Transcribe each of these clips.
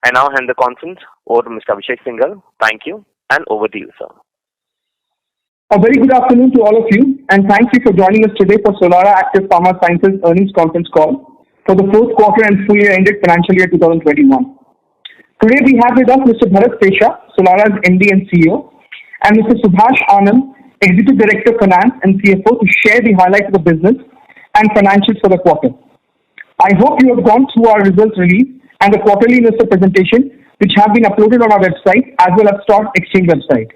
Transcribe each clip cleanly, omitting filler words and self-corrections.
I now hand the conference over to Mr. Abhishek Singhal. Thank you, and over to you, sir. A very good afternoon to all of you, and thank you for joining us today for Solara Active Pharma Sciences earnings conference call for the fourth quarter and full year ended financial year 2021. Today we have with us Mr. Bharat Pesha, Solara's MD and CEO, and Mr. Subhash Anand, Executive Director Finance and CFO, to share the highlights of the business and financials for the quarter. I hope you have gone through our results release and the quarterly investor presentation, which have been uploaded on our website as well as stock exchange website.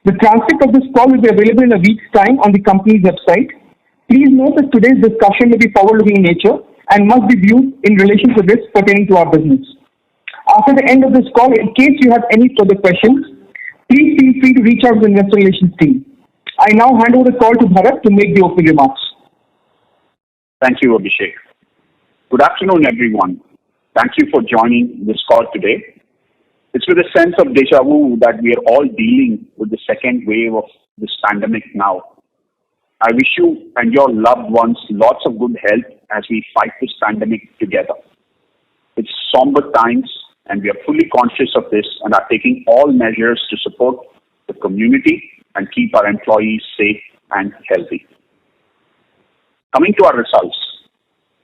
The transcript of this call will be available in a week's time on the company's website. Please note that today's discussion may be forward-looking in nature and must be viewed in relation to risks pertaining to our business. After the end of this call, in case you have any further questions, please feel free to reach out to the investor relations team. I now hand over the call to Bharat to make the opening remarks. Thank you, Abhishek. Good afternoon, everyone. Thank you for joining this call today. It's with a sense of deja vu that we are all dealing with the second wave of this pandemic now. I wish you and your loved ones lots of good health as we fight this pandemic together. It's somber times, and we are fully conscious of this and are taking all measures to support the community and keep our employees safe and healthy. Coming to our results.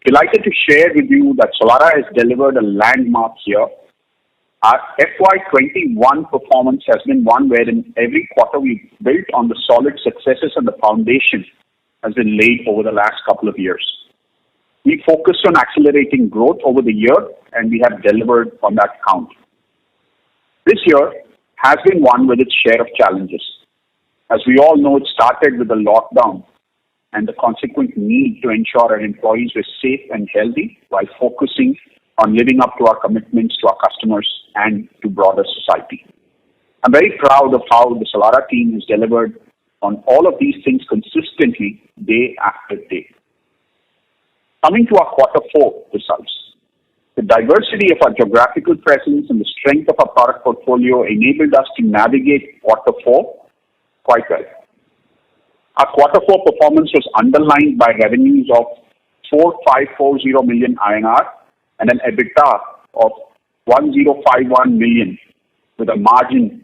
Delighted to share with you that Solara has delivered a landmark year. Our FY21 performance has been one wherein every quarter we've built on the solid successes and the foundation has been laid over the last couple of years. We focused on accelerating growth over the year, and we have delivered on that count. This year has been one with its share of challenges. As we all know, it started with the lockdown and the consequent need to ensure our employees were safe and healthy while focusing on living up to our commitments to our customers and to broader society. I'm very proud of how the Solara team has delivered on all of these things consistently day after day. Coming to our quarter 4 results. The diversity of our geographical presence and the strength of our product portfolio enabled us to navigate quarter 4 quite well. Our quarter 4 performance was underlined by revenues of 4,540 million INR and an EBITDA of 1,051 million with a margin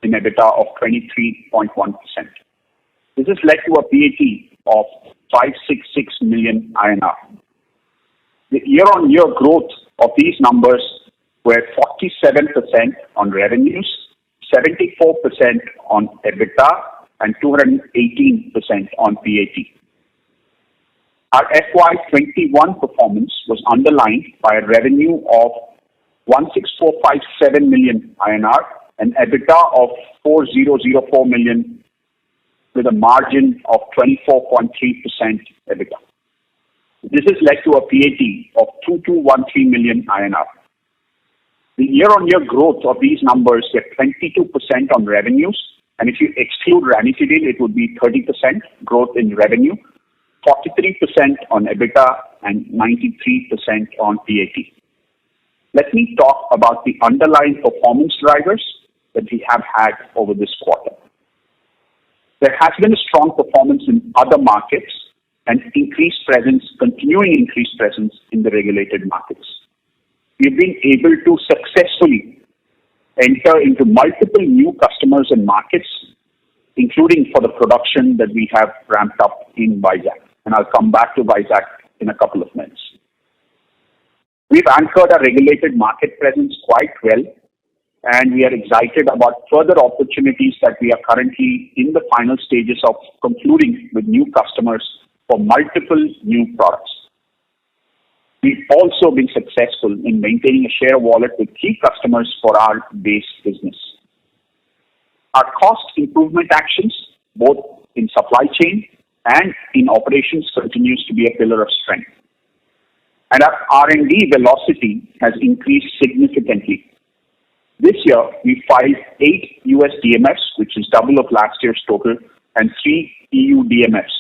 in EBITDA of 23.1%. This has led to a PAT of 566 million INR. The year-on-year growth of these numbers were 47% on revenues, 74% on EBITDA, and 218% on PAT. Our FY21 performance was underlined by a revenue of 16457 million INR and EBITDA of 4004 million with a margin of 24.3% EBITDA. This has led to a PAT of 2213 million INR. The year-on-year growth of these numbers were 22% on revenues, and if you exclude ranitidine, it would be 30% growth in revenue, 43% on EBITDA, and 93% on PAT. Let me talk about the underlying performance drivers that we have had over this quarter. There has been a strong performance in other markets and continuing increased presence in the regulated markets. We've been able to successfully enter into multiple new customers and markets, including for the production that we have ramped up in Vizag. And I'll come back to Vizag in a couple of minutes. We've anchored our regulated market presence quite well, and we are excited about further opportunities that we are currently in the final stages of concluding with new customers for multiple new products. We've also been successful in maintaining a share of wallet with key customers for our base business. Our cost improvement actions, both in supply chain and in operations, continues to be a pillar of strength. And our R&D velocity has increased significantly. This year, we filed 8 US DMFs, which is double of last year's total, and 3 EU DMFs.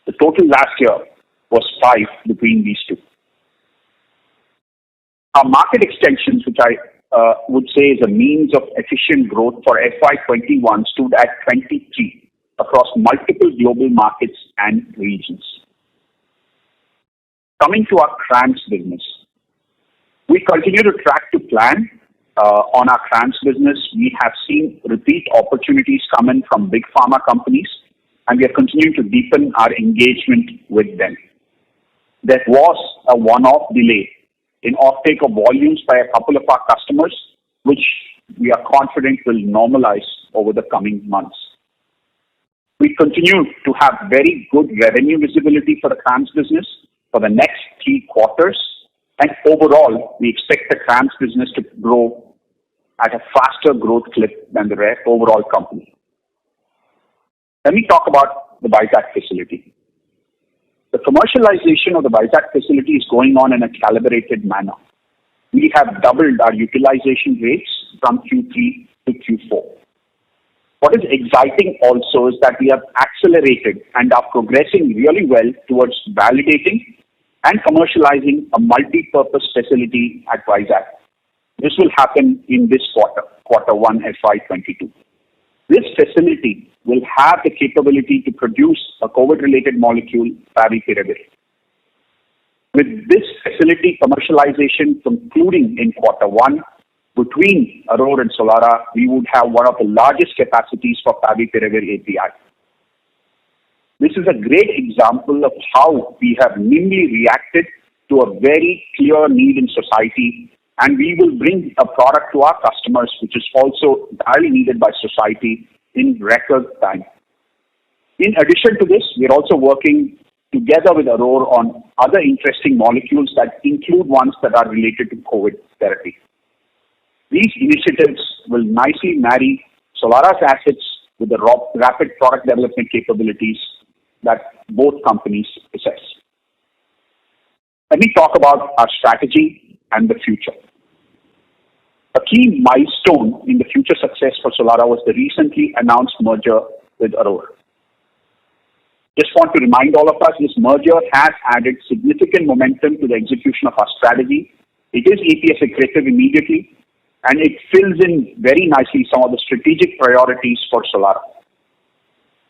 The total last year was 5 between these two. Our market extensions, which I would say is a means of efficient growth for FY21, stood at 23 across multiple global markets and regions. Coming to our CRAMS business. We continue to track to plan on our CRAMS business. We have seen repeat opportunities come in from big pharma companies, and we are continuing to deepen our engagement with them. There was a one-off delay in offtake of volumes by a couple of our customers, which we are confident will normalize over the coming months. We continue to have very good revenue visibility for the CRAMS business for the next 3 quarters, and overall, we expect the CRAMS business to grow at a faster growth clip than the overall company. Let me talk about the Vizag facility. The commercialization of the Vizag facility is going on in a calibrated manner. We have doubled our utilization rates from Q3 to Q4. What is exciting also is that we have accelerated and are progressing really well towards validating and commercializing a multi-purpose facility at Vizag. This will happen in this Q1 FY22. This facility will have the capability to produce a COVID-related molecule, favipiravir. With this facility commercialization concluding in Q1, between Aurora and Solara, we would have one of the largest capacities for favipiravir API. This is a great example of how we have nimbly reacted to a very clear need in society, and we will bring a product to our customers which is also highly needed by society in record time. In addition to this, we are also working together with Aurora on other interesting molecules that include ones that are related to COVID therapy. These initiatives will nicely marry Solara's assets with the rapid product development capabilities that both companies possess. Let me talk about our strategy and the future. A key milestone in the future success for Solara was the recently announced merger with Aurora. Just want to remind all of us, this merger has added significant momentum to the execution of our strategy. It is EPS accretive immediately, and it fills in very nicely some of the strategic priorities for Solara.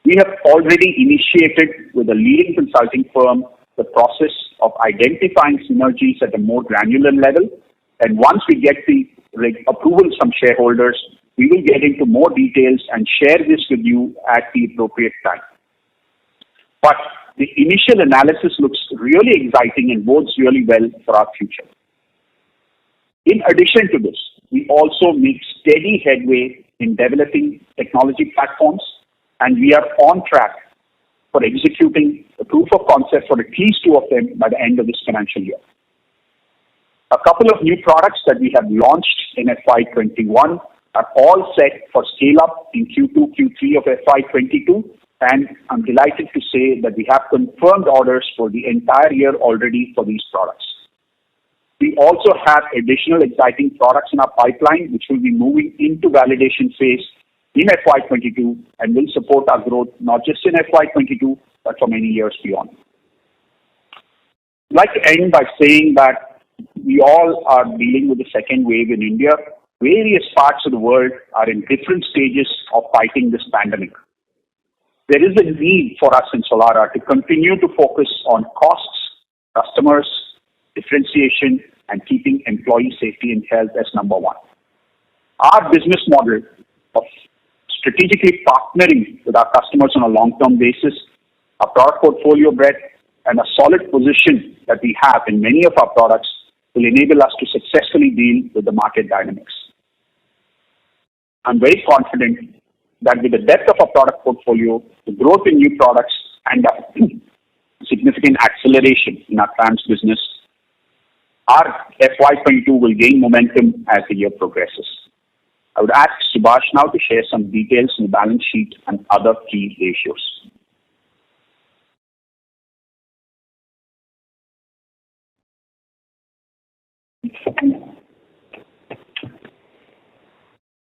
We have already initiated with a leading consulting firm the process of identifying synergies at a more granular level, and once we get the approvals from shareholders, we will get into more details and share this with you at the appropriate time. But the initial analysis looks really exciting and bodes really well for our future. In addition to this, we also make steady headway in developing technology platforms, and we are on track for executing a proof of concept for at least 2 of them by the end of this financial year. A couple of new products that we have launched in FY21 are all set for scale-up in Q2, Q3 of FY22, and I'm delighted to say that we have confirmed orders for the entire year already for these products. We also have additional exciting products in our pipeline which will be moving into validation phase in FY22 and will support our growth not just in FY22 but for many years beyond. I'd like to end by saying that we all are dealing with the second wave in India. Various parts of the world are in different stages of fighting this pandemic. There is a need for us in Solara to continue to focus on costs, customers, differentiation, and keeping employee safety and health as number one. Our business model of strategically partnering with our customers on a long-term basis, our product portfolio breadth, and a solid position that we have in many of our products will enable us to successfully deal with the market dynamics. I'm very confident that with the depth of our product portfolio, the growth in new products, and significant acceleration in our CRAMS business, our FY22 will gain momentum as the year progresses. I would ask Subhash now to share some details on the balance sheet and other key ratios.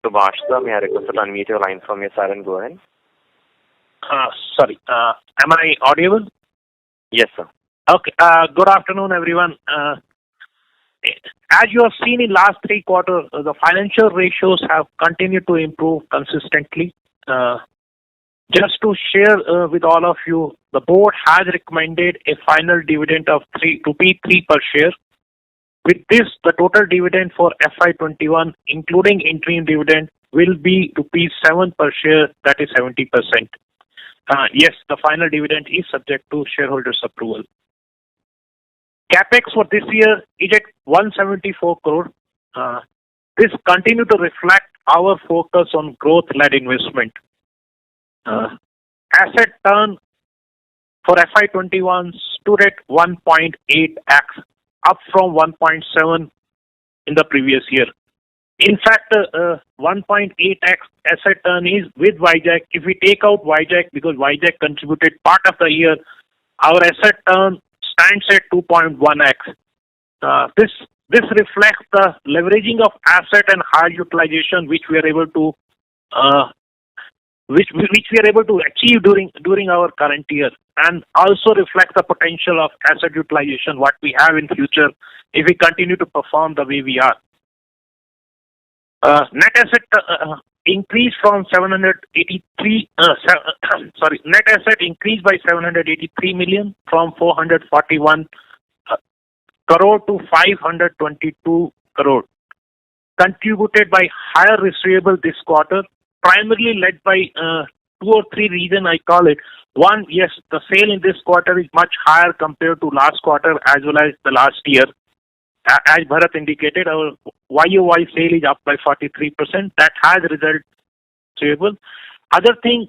Subhash, sir, may I request to unmute your line from your side and go ahead? Sorry. Am I audible? Yes, sir. Okay. Good afternoon, everyone. As you have seen in last 3 quarters, the financial ratios have continued to improve consistently. Just to share with all of you, the board has recommended a final dividend of 3 per share, With this, the total dividend for FY21, including interim dividend, will be rupees 7 per share, that is 70%. Yes, the final dividend is subject to shareholders' approval. Capex for this year is at 174 crore. This continues to reflect our focus on growth-led investment. Asset turn for FY21 stood at 1.8x, up from 1.7 in the previous year. In fact, 1.8x asset turn is with Vizag. If we take out Vizag, because Vizag contributed part of the year, our asset turn stands at 2.1x. This reflects the leveraging of asset and high utilization which we are able to achieve during our current year, and also reflects the potential of asset utilization what we have in future if we continue to perform the way we are. Net asset increased from 783. Net asset increased by 783 million from 441 crore to 522 crore. Contributed by higher receivable this quarter, primarily led by 2 or 3 reasons I call it. One, yes, the sale in this quarter is much higher compared to last quarter as well as the last year. As Bharat indicated, our YOY sale is up by 43%. That has resulted receivable. Other thing,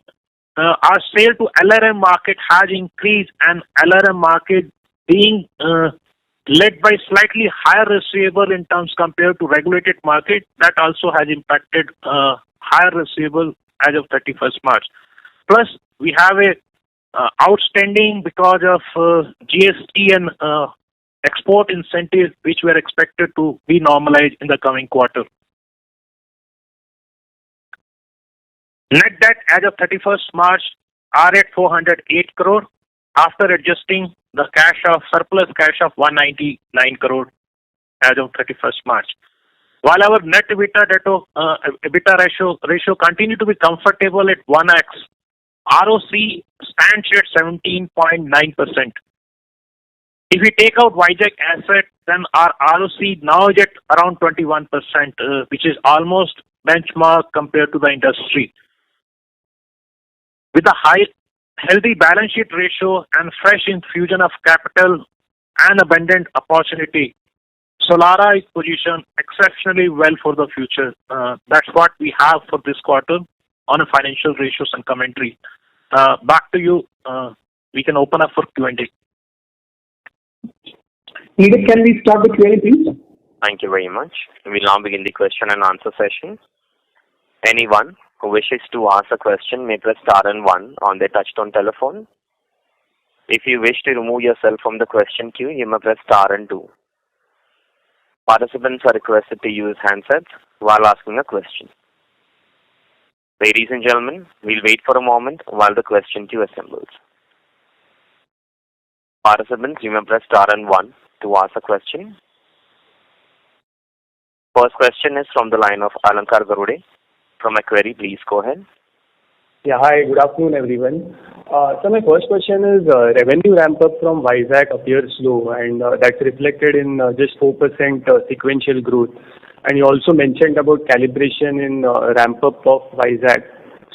our sale to LRM market has increased, and LRM market being led by slightly higher receivable in terms compared to regulated market, that also has impacted higher receivable as of 31st March. Plus, we have a outstanding because of GST and export incentives which were expected to be normalized in the coming quarter. Net debt as of 31st March are at 408 crore after adjusting the surplus cash of 199 crore as of 31st March. While our net EBITDA ratio continue to be comfortable at 1x, ROC stands at 17.9%. If we take out Vizag asset, then our ROC now is at around 21%, which is almost benchmark compared to the industry. With a healthy balance sheet ratio and fresh infusion of capital and abundant opportunity, Solara is positioned exceptionally well for the future. That's what we have for this quarter on a financial ratios and commentary. Back to you. We can open up for Q&A. Needed, can we start the Q&A, please? Thank you very much. We will now begin the question and answer session. Anyone who wishes to ask a question may press star and 1 on their touchtone telephone. If you wish to remove yourself from the question queue, you may press star and 2. Participants are requested to use handsets while asking a question. Ladies and gentlemen, we'll wait for a moment while the question queue assembles. Participants, you may press star and 1 to ask a question. First question is from the line of Alankar Garude from Macquarie. Please go ahead. Yeah, hi, good afternoon, everyone. So my first question is, revenue ramp up from Vizag appears slow, and that's reflected in just 4% sequential growth. And you also mentioned about calibration in ramp up of Vizag.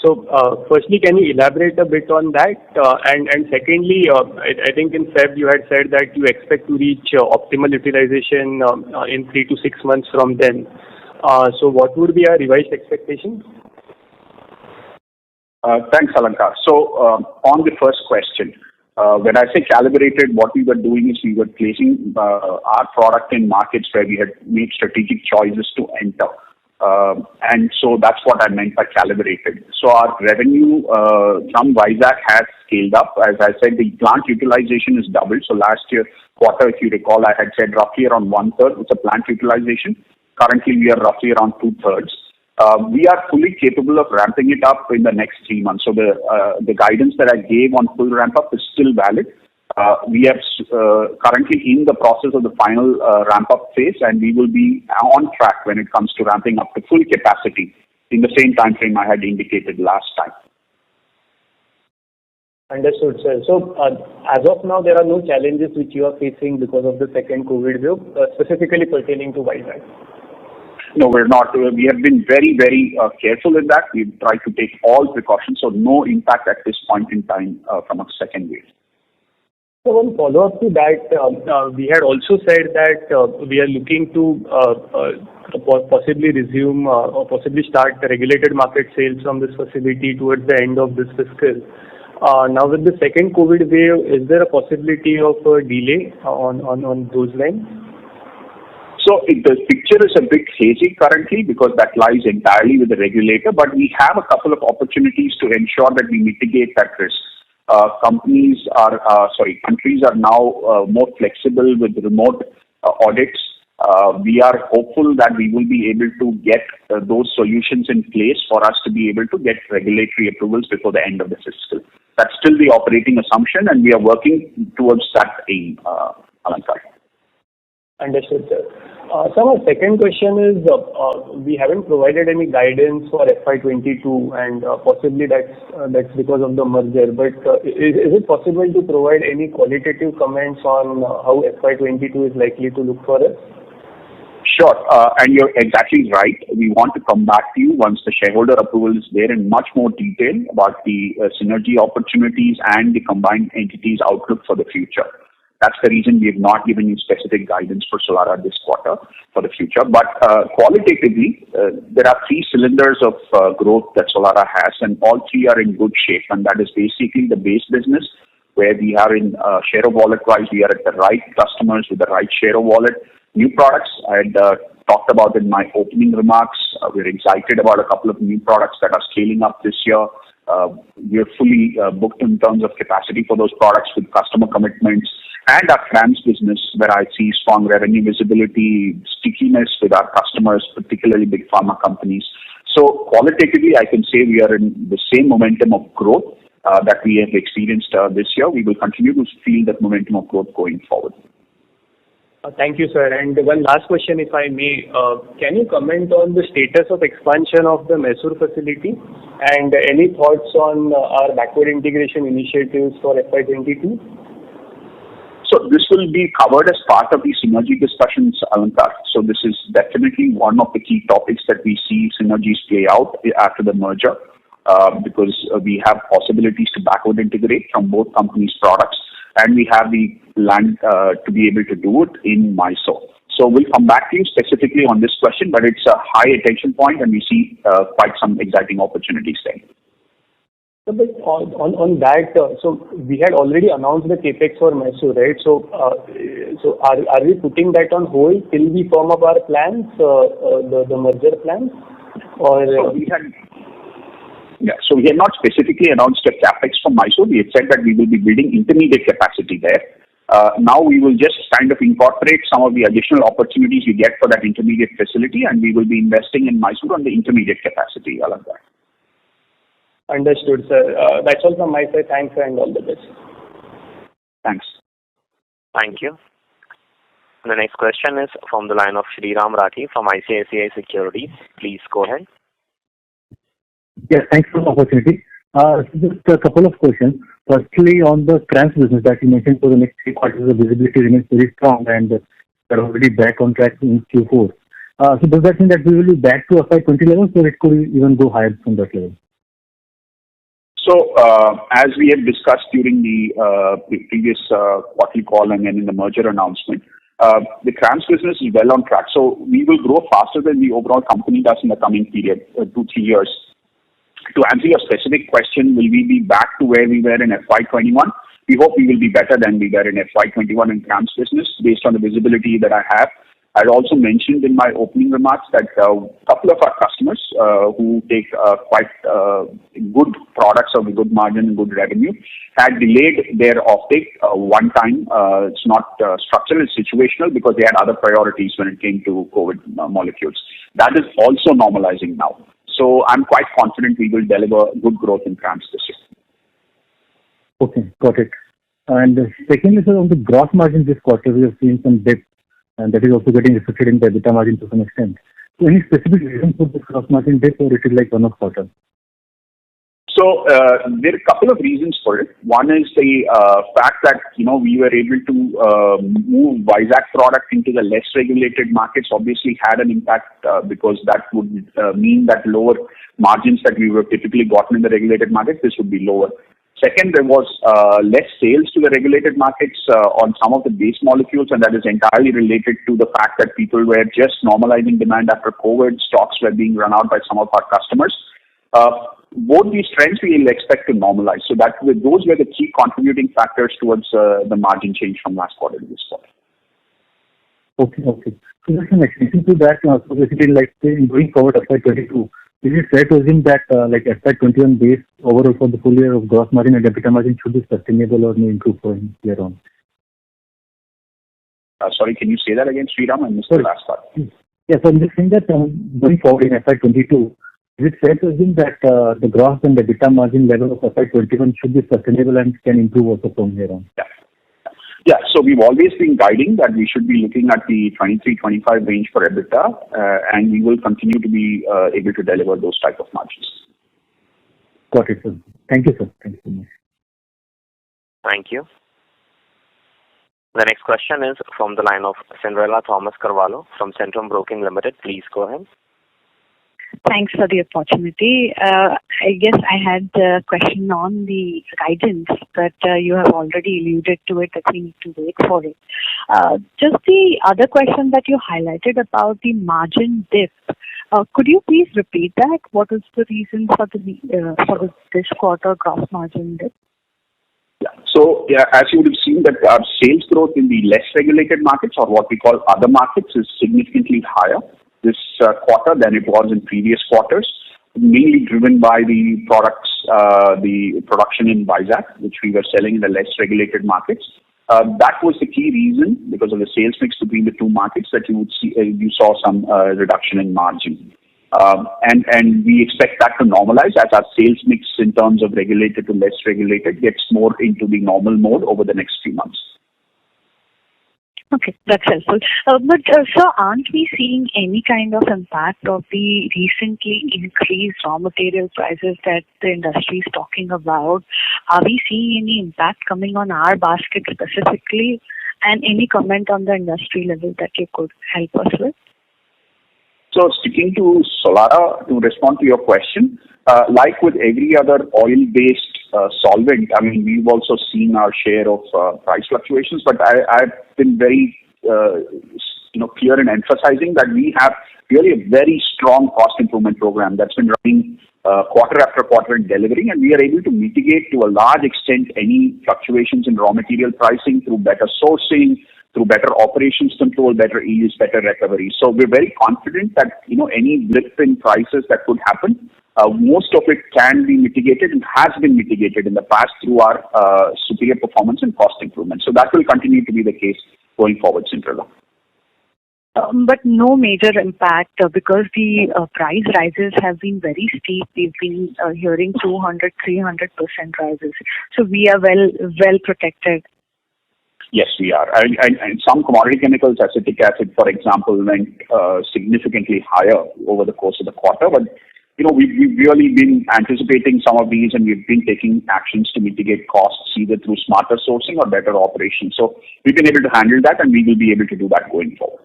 So firstly, can you elaborate a bit on that? And secondly, I think in Feb you had said that you expect to reach optimal utilization in 3 to 6 months from then. So what would be our revised expectation? Thanks, Alankar. So on the first question, when I say calibrated, what we were doing is we were placing our product in markets where we had made strategic choices to enter. And so that's what I meant by calibrated. So our revenue from Vizag has scaled up. As I said, the plant utilization is doubled. So last year quarter, if you recall, I had said roughly around 1/3 was a plant utilization. Currently, we are roughly around 2/3. We are fully capable of ramping it up in the next 3 months. So the guidance that I gave on full ramp up is still valid. We are currently in the process of the final ramp up phase, and we will be on track when it comes to ramping up to full capacity in the same time frame I had indicated last time. Understood, sir. So, as of now, there are no challenges which you are facing because of the second COVID wave, specifically pertaining to Vizag. No, we're not. We have been very, very careful in that. We've tried to take all precautions, so no impact at this point in time from a second wave. So one follow-up to that, we had also said that we are looking to possibly resume or possibly start regulated market sales from this facility towards the end of this fiscal. Now with the second COVID wave, is there a possibility of a delay on those lines? So the picture is a bit hazy currently because that lies entirely with the regulator, but we have a couple of opportunities to ensure that we mitigate that risk. Countries are now more flexible with remote audits. We are hopeful that we will be able to get those solutions in place for us to be able to get regulatory approvals before the end of the fiscal. That's still the operating assumption, and we are working towards that aim, Alankar. Understood, sir. So my second question is, we haven't provided any guidance for FY22, and possibly that's because of the merger. But is it possible to provide any qualitative comments on how FY22 is likely to look for us? Sure, and you're exactly right. We want to come back to you once the shareholder approval is there in much more detail about the synergy opportunities and the combined entities outlook for the future. That's the reason we have not given you specific guidance for Solara this quarter for the future. But qualitatively, there are three cylinders of growth that Solara has, and all three are in good shape. And that is basically the base business, where we are in share of wallet wise, we are at the right customers with the right share of wallet. New products, I had talked about in my opening remarks. We're excited about a couple of new products that are scaling up this year. We're fully booked in terms of capacity for those products with customer commitments. And our CRAMS business, where I see strong revenue visibility, stickiness with our customers, particularly big pharma companies. So qualitatively, I can say we are in the same momentum of growth that we have experienced this year. We will continue to feel that momentum of growth going forward. Thank you, sir. And one last question, if I may. Can you comment on the status of expansion of the Mysore facility and any thoughts on our backward integration initiatives for FY22? So this will be covered as part of the synergy discussions, Alankar. So this is definitely one of the key topics that we see synergies play out after the merger, because we have possibilities to backward integrate from both companies' products, and we have the land to be able to do it in Mysore. So we'll come back to you specifically on this question, but it's a high attention point, and we see quite some exciting opportunities there. So, but on that, so we had already announced the capex for Mysore, right? So, are we putting that on hold till we firm up our plans, the merger plans, or? So we had not specifically announced a capex for Mysore. We had said that we will be building intermediate capacity there. Now we will just kind of incorporate some of the additional opportunities we get for that intermediate facility, and we will be investing in Mysore on the intermediate capacity, Alankar. Understood, sir. That's all from my side. Thanks and all the best. Thanks. Thank you. The next question is from the line of Shriram Rathi from ICICI Securities. Please go ahead. Yes, thanks for the opportunity. Just a couple of questions. Firstly, on the CRAMS business that you mentioned for the next 3 quarters, the visibility remains very strong and they're already back on track in Q4. So does that mean that we will be back to FY20 levels, or it could even go higher from that level? So, as we had discussed during the previous quarterly call and then in the merger announcement, the CRAMS business is well on track. So we will grow faster than the overall company does in the coming period, 2-3 years. To answer your specific question, will we be back to where we were in FY21? We hope we will be better than we were in FY21 in CRAMS business based on the visibility that I have. I also mentioned in my opening remarks that a couple of our customers who take quite good products of good margin and good revenue had delayed their offtake one time. It's not structural, it's situational because they had other priorities when it came to COVID molecules. That is also normalizing now. So I'm quite confident we will deliver good growth in CRAMS this year. Okay, got it. And secondly, sir, on the gross margin this quarter, we have seen some dip, and that is also getting reflected in the EBITDA margin to some extent. So any specific reason for this gross margin dip, or it is like one of quarter? So there are a couple of reasons for it. One is the fact that we were able to move Vizag product into the less regulated markets. Obviously, had an impact because that would mean that lower margins that we were typically gotten in the regulated markets, this would be lower. Second, there was less sales to the regulated markets on some of the base molecules, and that is entirely related to the fact that people were just normalizing demand after COVID. Stocks were being run out by some of our customers. Both these trends we will expect to normalize. So those were the key contributing factors towards the margin change from last quarter to this quarter. Okay. So just an extension to that, so basically going forward FY22, is it fair to assume that FY21 base overall for the full year of gross margin and EBITDA margin should be sustainable or may improve from here on? Sorry, can you say that again, Sriram? I missed the last part. Yes, I'm just saying that going forward in FY22, is it fair to assume that the gross and the EBITDA margin level of FY21 should be sustainable and can improve also from here on? Yeah, so we've always been guiding that we should be looking at the 23-25 range for EBITDA, and we will continue to be able to deliver those type of margins. Got it, sir. Thank you, sir. Thank you so much. Thank you. The next question is from the line of Cinderella Thomas Carvalho from Centrum Broking Limited. Please go ahead. Thanks for the opportunity. I guess I had a question on the guidance, but you have already alluded to it that we need to wait for it. Just the other question that you highlighted about the margin dip. Could you please repeat that? What is the reason for this quarter gross margin dip? Yeah. So, as you would have seen that our sales growth in the less regulated markets or what we call other markets is significantly higher this quarter than it was in previous quarters, mainly driven by the products, the production in Vizag, which we were selling in the less regulated markets. That was the key reason because of the sales mix between the two markets that you saw some reduction in margin. And we expect that to normalize as our sales mix in terms of regulated to less regulated gets more into the normal mode over the next few months. Okay, that's helpful. But sir, aren't we seeing any kind of impact of the recently increased raw material prices that the industry is talking about? Are we seeing any impact coming on our basket specifically? And any comment on the industry level that you could help us with? So sticking to Solara, to respond to your question, like with every other oil-based solvent, I mean, we've also seen our share of price fluctuations, but I've been very clear in emphasizing that we have really a very strong cost improvement program that's been running quarter after quarter in delivering, and we are able to mitigate to a large extent any fluctuations in raw material pricing through better sourcing, through better operations control, better yields, better recovery. So we're very confident that any blip in prices that could happen, most of it can be mitigated and has been mitigated in the past through our superior performance and cost improvement. So that will continue to be the case going forward, Cinderella. But no major impact because the price rises have been very steep. We've been hearing 200, 300% rises. So we are well protected. Yes, we are. And some commodity chemicals, acetic acid, for example, went significantly higher over the course of the quarter. But, we've really been anticipating some of these, and we've been taking actions to mitigate costs either through smarter sourcing or better operations. So we've been able to handle that, and we will be able to do that going forward.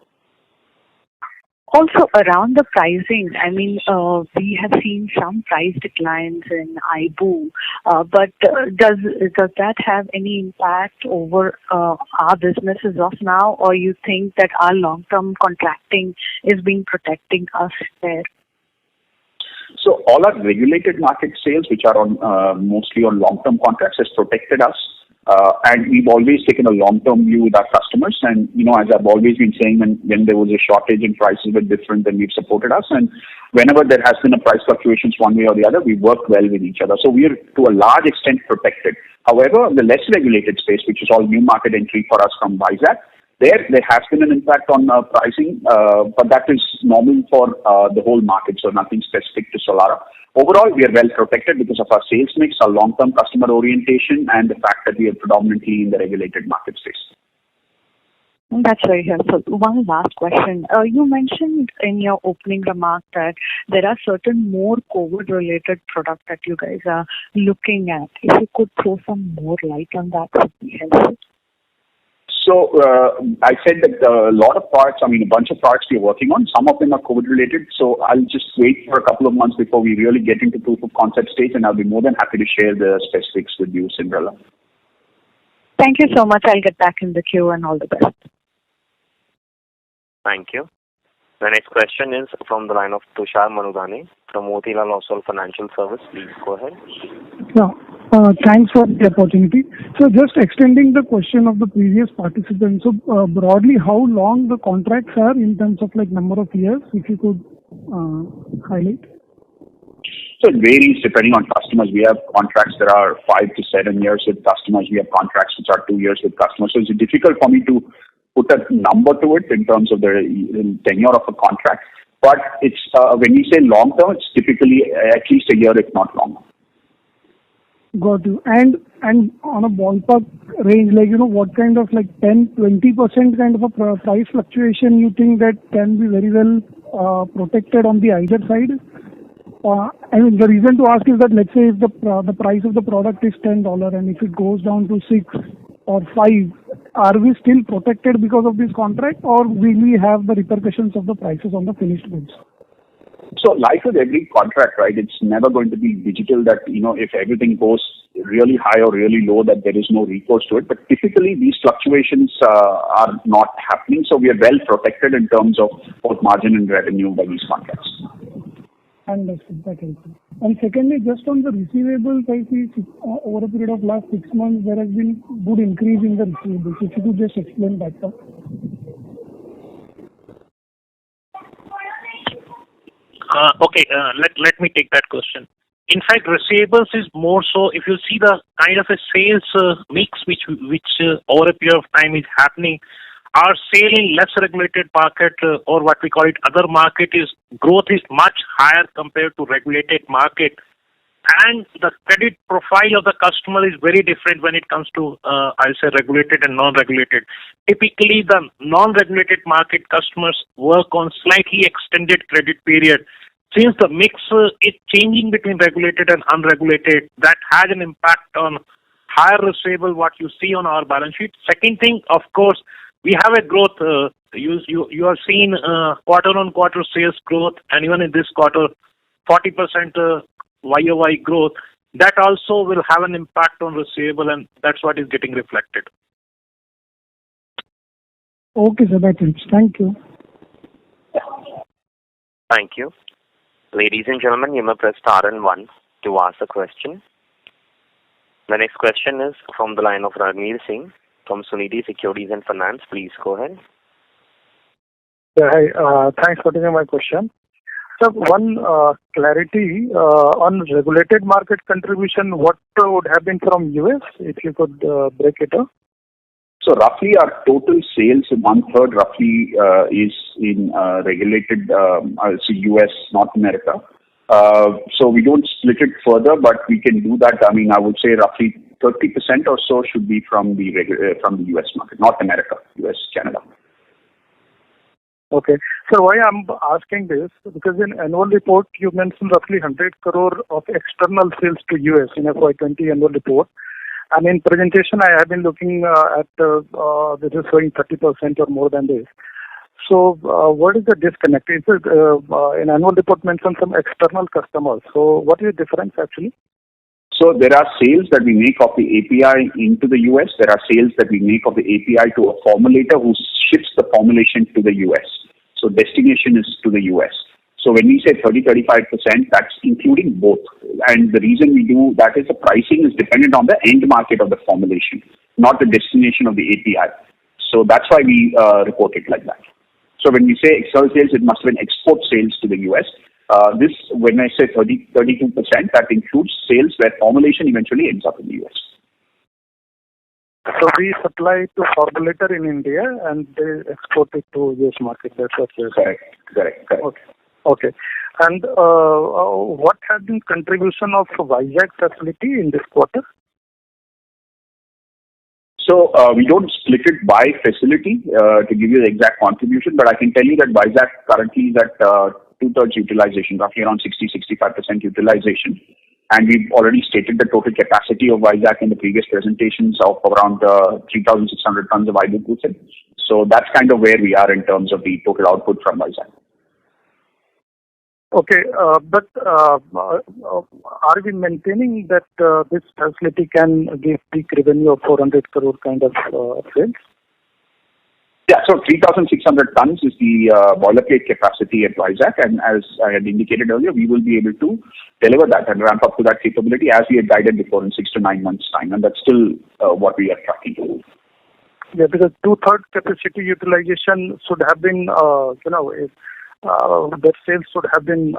Also, around the pricing, I mean, we have seen some price declines in IBU, but does that have any impact over our businesses of now, or you think that our long-term contracting is being protecting us there? So all our regulated market sales, which are on mostly on long-term contracts, has protected us. And we've always taken a long-term view with our customers. And, as I've always been saying, when there was a shortage in prices were different, then we've supported us. And whenever there has been a price fluctuations one way or the other, we work well with each other. So we are to a large extent protected. However, the less regulated space, which is all new market entry for us from Vizag, there has been an impact on pricing, but that is normal for the whole market, so nothing specific to Solara. Overall, we are well protected because of our sales mix, our long-term customer orientation, and the fact that we are predominantly in the regulated market space. That's very helpful. One last question. You mentioned in your opening remark that there are certain more COVID-related products that you guys are looking at. If you could throw some more light on that, would be helpful. So I said that a lot of products, a bunch of products we're working on, some of them are COVID related. So I'll just wait for a couple of months before we really get into proof of concept stage, and I'll be more than happy to share the specifics with you, Cinderella. Thank you so much. I'll get back in the queue, and all the best. Thank you. The next question is from the line of Tushar Manudhane from Motilal Oswal Financial Service. Please go ahead. Yeah. Thanks for the opportunity. So just extending the question of the previous participant. So broadly, how long the contracts are in terms of number of years, if you could highlight? So it varies depending on customers. We have contracts that are 5 to 7 years with customers. We have contracts which are 2 years with customers. So it's difficult for me to put a number to it in terms of the tenure of a contract. But it's when we say long term, it's typically at least a year, if not longer. Got you. And on a ballpark range, what kind of 10-20% kind of a price fluctuation you think that can be very well protected on the either side? The reason to ask is that let's say if the price of the product is $10 and if it goes down to 6 or 5, are we still protected because of this contract, or will we have the repercussions of the prices on the finished goods? So like with every contract, right, it's never going to be digital that, if everything goes really high or really low, that there is no recourse to it. But typically these fluctuations are not happening. So we are well protected in terms of both margin and revenue by these contracts. Understood. That helps. And secondly, just on the receivables, I see over a period of last 6 months, there has been good increase in the receivables. If you could just explain that. Let me take that question. In fact, receivables is more so if you see the kind of a sales mix which over a period of time is happening. Our sale in less regulated market or what we call it other market is growth is much higher compared to regulated market, and the credit profile of the customer is very different when it comes to I'll say regulated and non-regulated. Typically, the non-regulated market customers work on slightly extended credit period. Since the mix is changing between regulated and unregulated, that has an impact on higher receivable what you see on our balance sheet. Second thing, of course, we have a growth. You are seeing quarter-on-quarter sales growth, and even in this quarter, 40% YOY growth. That also will have an impact on receivable, and that's what is getting reflected. Okay, sir. That helps. Thank you. Thank you. Ladies and gentlemen, you may press star and 1 to ask a question. The next question is from the line of Ranveer Singh from Sunidhi Securities and Finance. Please go ahead. Yeah, hi. Thanks for taking my question. So one clarity on regulated market contribution, what would have been from US, if you could break it up? So roughly our total sales, 1/3 roughly is in regulated, US, North America. So we don't split it further, but we can do that. I would say roughly 30% or so should be from the US market, North America, US, Canada. Okay. So why I'm asking this, because in annual report, you mentioned roughly 100 crore of external sales to US in FY20 annual report. And in presentation, I have been looking at this is showing 30% or more than this. So what is the disconnect? Is it in annual report mentioned some external customers? So what is the difference actually? So there are sales that we make of the API into the US. There are sales that we make of the API to a formulator who ships the formulation to the US. So destination is to the US. So when we say 30-35%, that's including both. And the reason we do that is the pricing is dependent on the end market of the formulation, not the destination of the API. So that's why we report it like that. So when we say external sales, it must have been export sales to the US. This, when I say 32%, that includes sales where formulation eventually ends up in the US. So we supply to formulator in India and they export it to US market. That's what you're saying. Correct. Okay. And what has been contribution of Vizag facility in this quarter? So we don't split it by facility to give you the exact contribution, but I can tell you that Vizag currently is at two-thirds utilization, roughly around 60-65% utilization. And we've already stated the total capacity of Vizag in the previous presentations of around 3,600 tons of ibuprofen. So that's kind of where we are in terms of the total output from Vizag. Okay, but are we maintaining that this facility can give peak revenue of 400 crore kind of sales? Yeah, so 3,600 tons is the boilerplate capacity at Vizag, and as I had indicated earlier, we will be able to deliver that and ramp up to that capability as we had guided before in 6 to 9 months' time, and that's still what we are tracking. Yeah, because two-thirds capacity utilization should have been, that sales should have been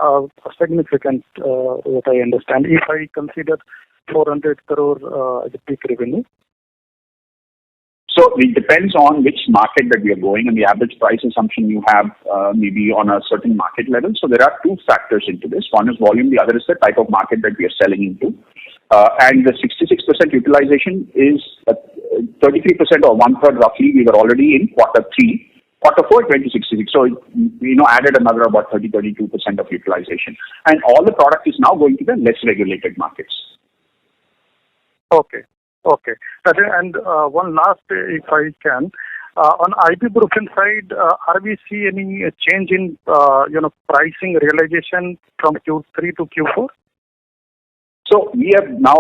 significant, what I understand, if I consider 400 crore as a peak revenue. So it depends on which market that we are going and the average price assumption you have maybe on a certain market level. So there are two factors into this. One is volume, the other is the type of market that we are selling into. And the 66% utilization is 33% or one-third roughly we were already in Q3. Q4 2066. So added another about 30-32% of utilization. And all the product is now going to the less regulated markets. Okay. And one last, if I can, on ibuprofen side, are we see any change in pricing realization from Q3 to Q4? So we have now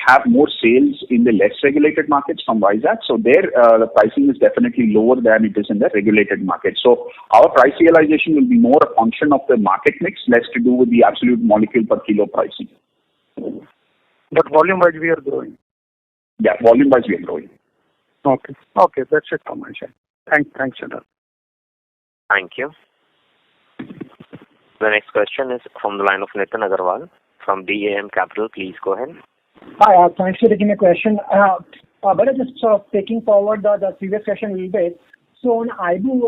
have more sales in the less regulated markets from Vizag. So there the pricing is definitely lower than it is in the regulated market. So our price realization will be more a function of the market mix, less to do with the absolute molecule per kilo pricing. But volume-wise, we are growing. Yeah, volume-wise, we are growing. Okay, that's it from my side. Thanks, Chandra. Thank you. The next question is from the line of Nitin Agarwal from DAM Capital. Please go ahead. Hi, thanks for taking my question. But just sort of taking forward the previous question a little bit. So on IBU,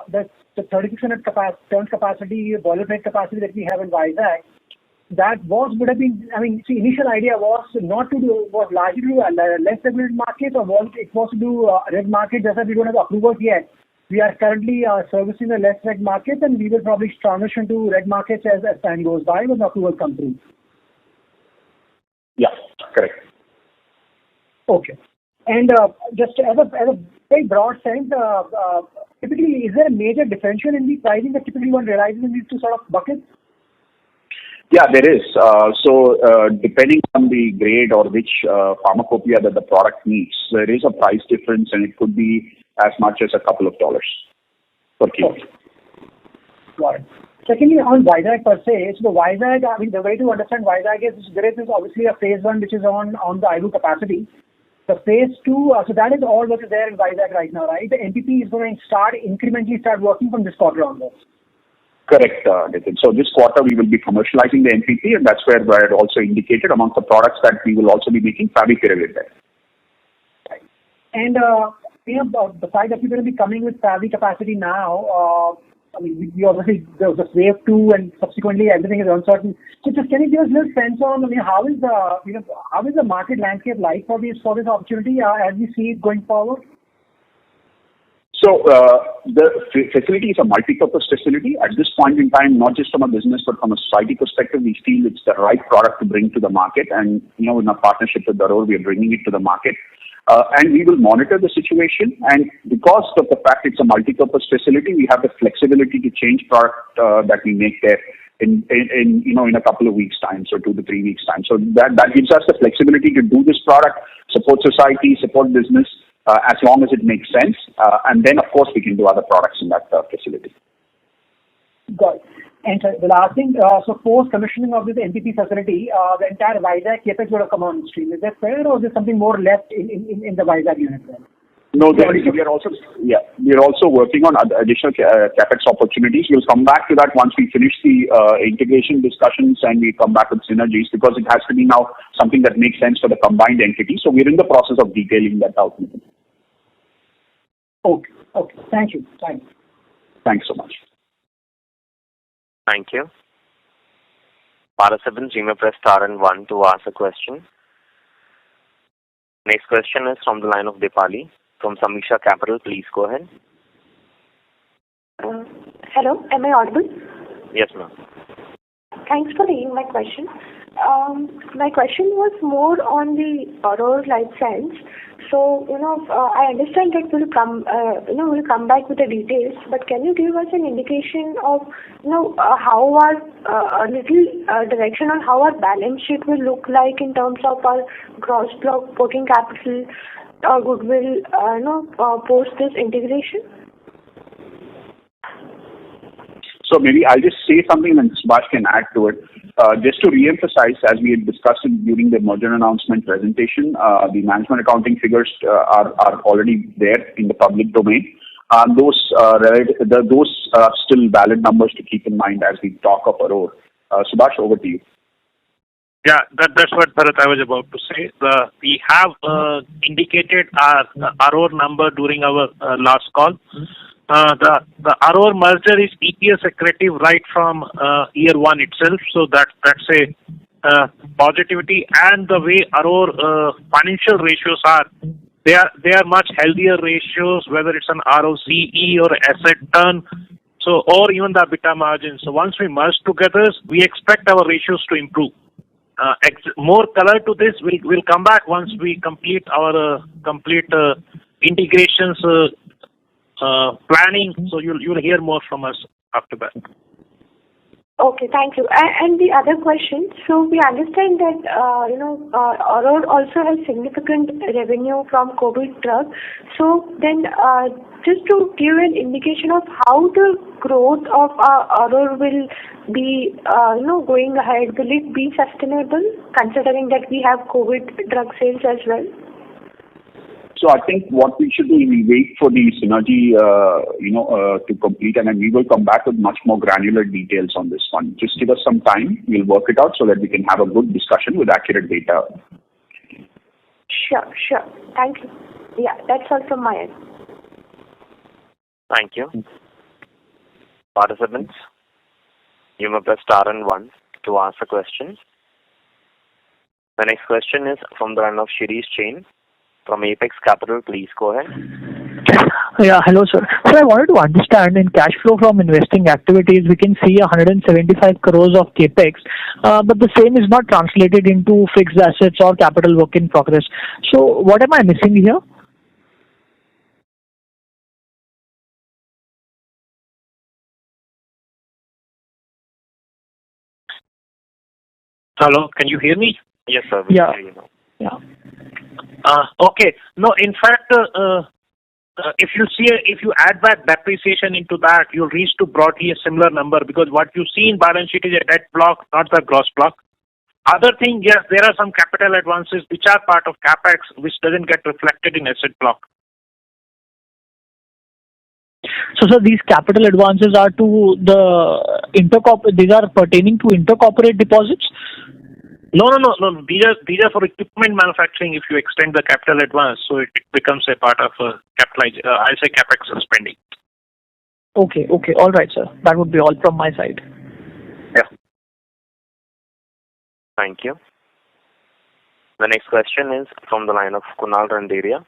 the 3,600 ton capacity, boilerplate capacity that we have in Vizag, that would have been, initial idea was largely to do a less regulated market, or it was to do red market, just as we don't have approvals yet. We are currently servicing the less reg market, and we will probably transition to red markets as time goes by when the approval comes through. Yeah, correct. Okay. And just as a very broad sense, typically, is there a major differential in the pricing that typically one realizes in these two sort of buckets? Yeah, there is. So depending on the grade or which pharmacopoeia that the product meets, there is a price difference, and it could be as much as a couple of dollars per kilo. Okay. Got it. Secondly, on Vizag per se, so the Vizag, the way to understand Vizag is there is obviously a phase 1 which is on the IBU capacity. The phase 2, so that is all what is there in Vizag right now, right? The MPP is going to incrementally start working from this quarter onwards. Correct, Nitin. So this quarter we will be commercializing the MPP, and that's where I had also indicated amongst the products that we will also be making favipiravir there. Right. And the fact that we're going to be coming with favi capacity now, we obviously there was wave 2, and subsequently everything is uncertain. So just can you give us a little sense on how is the market landscape like for this opportunity as we see it going forward? So the facility is a multi-purpose facility. At this point in time, not just from a business but from a society perspective, we feel it's the right product to bring to the market. And in our partnership with Daror, we are bringing it to the market. And we will monitor the situation. And because of the fact it's a multi-purpose facility, we have the flexibility to change product that we make there in a couple of weeks' time, so 2 to 3 weeks' time. So that gives us the flexibility to do this product, support society, support business. As long as it makes sense. And then, of course, we can do other products in that facility. Got it. And the last thing, so post-commissioning of this MPP facility, the entire Vizag CapEx would have come on stream. Is that fair, or is there something more left in the Vizag unit then? No, we are also working on additional CapEx opportunities. We'll come back to that once we finish the integration discussions and we come back with synergies, because it has to be now something that makes sense for the combined entity. So we're in the process of detailing that out. Okay. Thank you. Thanks so much. Thank you. Participants, you may press star and 1 to ask a question. Next question is from the line of Dipali from Samisha Capital. Please go ahead. Hello, am I audible? Yes, ma'am. Thanks for taking my question. My question was more on the Aurora Life Science. So, I understand that we'll come back with the details, but can you give us an indication of, how our a little direction on how our balance sheet will look like in terms of our gross block, working capital, goodwill, post this integration? So maybe I'll just say something and Subhash can add to it. Just to re-emphasize, as we had discussed during the merger announcement presentation, the management accounting figures are already there in the public domain. Those are still valid numbers to keep in mind as we talk of Aurora. Subhash, over to you. Yeah, that's what Bharat I was about to say. We have indicated our Aurora number during our last call. The Aurora merger is EPS accretive right from year one itself, so that's a positivity. And the way Aurora financial ratios are, they are much healthier ratios, whether it's an ROCE or asset turn, or even the EBITDA margin. So once we merge together, we expect our ratios to improve. More color to this will come back once we complete our integrations planning. So you'll hear more from us after that. Okay, thank you. And the other question, so we understand that, Aurora also has significant revenue from COVID drugs. So then, just to give an indication of how the growth of Aurora will be, going ahead, will it be sustainable, considering that we have COVID drug sales as well? So I think what we should do is we wait for the synergy, to complete, and then we will come back with much more granular details on this one. Just give us some time. We'll work it out so that we can have a good discussion with accurate data. Sure. Thank you. Yeah, that's all from my end. Thank you. Participants, you may press star and 1 to ask a question. The next question is from the line of Shirish Jain from Apex Capital. Please go ahead. Yeah, hello sir. So I wanted to understand, in cash flow from investing activities, we can see 175 crores of capex, but the same is not translated into fixed assets or capital work in progress. So what am I missing here? Hello, can you hear me? Yes, sir. Yeah. Hear you now. Yeah. Okay. No, in fact, if you add back depreciation into that, you'll reach to broadly a similar number, because what you see in balance sheet is a debt block, not the gross block. Other thing, yes, there are some capital advances which are part of capex, which doesn't get reflected in asset block. So these capital advances are to the these are pertaining to intercorporate deposits? No. These are for equipment manufacturing. If you extend the capital advance, so it becomes a part of capex spending. Okay. All right, sir. That would be all from my side. Yeah. Thank you. The next question is from the line of Kunal Randeria